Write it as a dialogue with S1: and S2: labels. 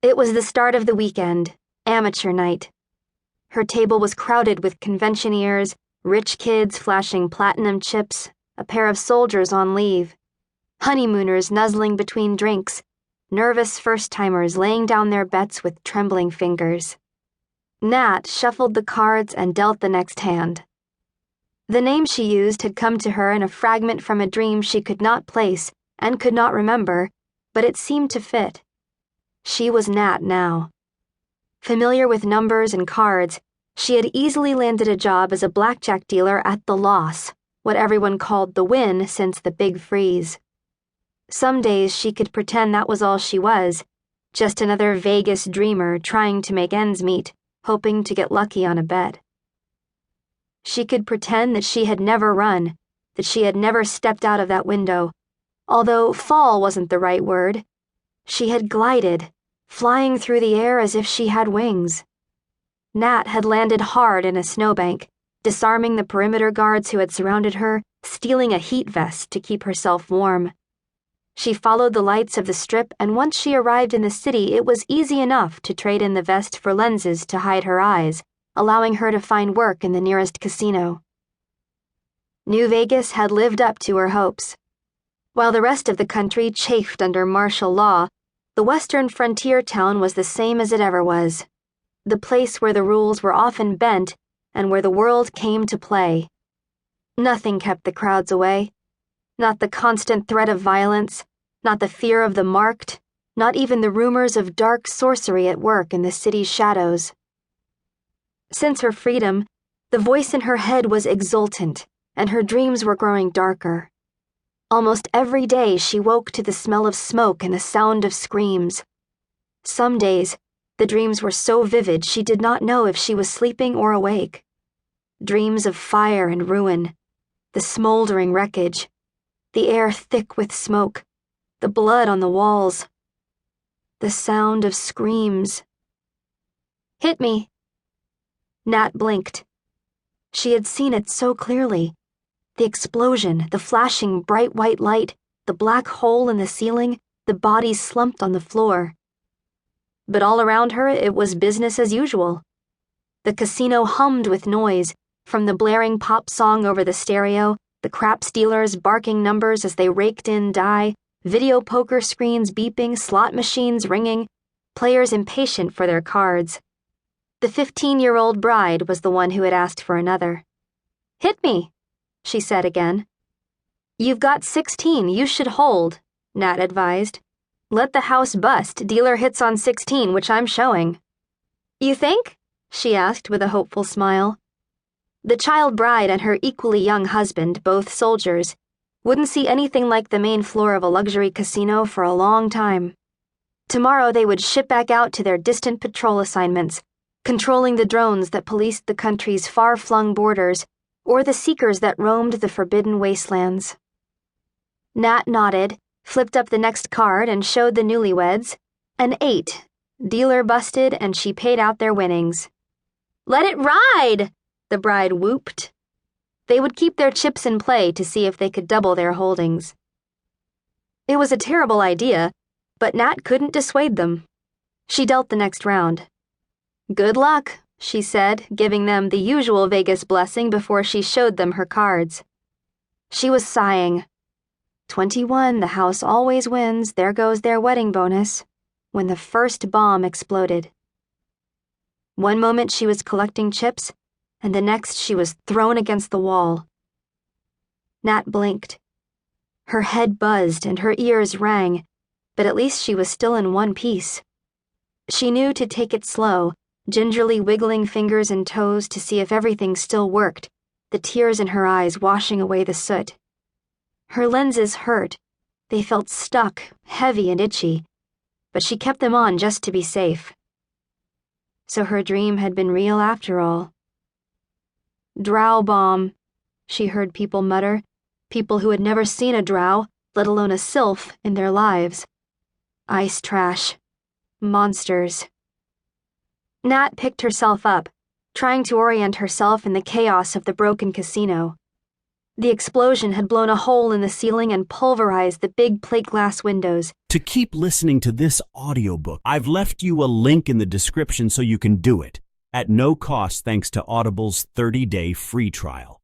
S1: It was the start of the weekend, amateur night. Her table was crowded with conventioneers, rich kids flashing platinum chips, a pair of soldiers on leave, honeymooners nuzzling between drinks, nervous first-timers laying down their bets with trembling fingers. Nat shuffled the cards and dealt the next hand. The name she used had come to her in a fragment from a dream she could not place and could not remember, but it seemed to fit. She was Nat now. Familiar with numbers and cards, she had easily landed a job as a blackjack dealer at the Loss, what everyone called the Win since the Big Freeze. Some days she could pretend that was all she was, just another Vegas dreamer trying to make ends meet, hoping to get lucky on a bet. She could pretend that she had never run, that she had never stepped out of that window, although fall wasn't the right word. She had glided, flying through the air as if she had wings. Nat had landed hard in a snowbank, disarming the perimeter guards who had surrounded her, stealing a heat vest to keep herself warm. She followed the lights of the strip, and once she arrived in the city, it was easy enough to trade in the vest for lenses to hide her eyes, allowing her to find work in the nearest casino. New Vegas had lived up to her hopes. While the rest of the country chafed under martial law, the western frontier town was the same as it ever was, the place where the rules were often bent and where the world came to play. Nothing kept the crowds away, not the constant threat of violence, not the fear of the marked, not even the rumors of dark sorcery at work in the city's shadows. Since her freedom, the voice in her head was exultant, and her dreams were growing darker. Almost every day she woke to the smell of smoke and the sound of screams. Some days, the dreams were so vivid she did not know if she was sleeping or awake. Dreams of fire and ruin, the smoldering wreckage, the air thick with smoke, the blood on the walls, the sound of screams. "Hit me." Nat blinked. She had seen it so clearly. The explosion, the flashing bright white light, the black hole in the ceiling, the bodies slumped on the floor. But all around her it was business as usual. The casino hummed with noise, from the blaring pop song over the stereo, the craps dealers barking numbers as they raked in die, video poker screens beeping, slot machines ringing, players impatient for their cards. The 15-year-old bride was the one who had asked for another. "Hit me," she said again. "You've got 16, you should hold," Nat advised. "Let the house bust, dealer hits on 16, which I'm showing." "You think?" she asked with a hopeful smile. The child bride and her equally young husband, both soldiers, wouldn't see anything like the main floor of a luxury casino for a long time. Tomorrow they would ship back out to their distant patrol assignments, controlling the drones that policed the country's far-flung borders, or the seekers that roamed the forbidden wastelands. Nat nodded, flipped up the next card and showed the newlyweds an 8. Dealer busted and she paid out their winnings. "Let it ride!" the bride whooped. They would keep their chips in play to see if they could double their holdings. It was a terrible idea, but Nat couldn't dissuade them. She dealt the next round. "Good luck," she said, giving them the usual Vegas blessing before she showed them her cards. She was sighing. 21, the house always wins, there goes their wedding bonus, when the first bomb exploded. One moment she was collecting chips, and the next she was thrown against the wall. Nat blinked. Her head buzzed and her ears rang, but at least she was still in one piece. She knew to take it slow, gingerly wiggling fingers and toes to see if everything still worked, the tears in her eyes washing away the soot. Her lenses hurt. They felt stuck, heavy and itchy, but she kept them on just to be safe. So her dream had been real after all. "Drow bomb," she heard people mutter, people who had never seen a drow, let alone a sylph, in their lives. Ice trash. Monsters. Nat picked herself up, trying to orient herself in the chaos of the broken casino. The explosion had blown a hole in the ceiling and pulverized the big plate glass windows.
S2: To keep listening to this audiobook, I've left you a link in the description so you can do it, at no cost thanks to Audible's 30-day free trial.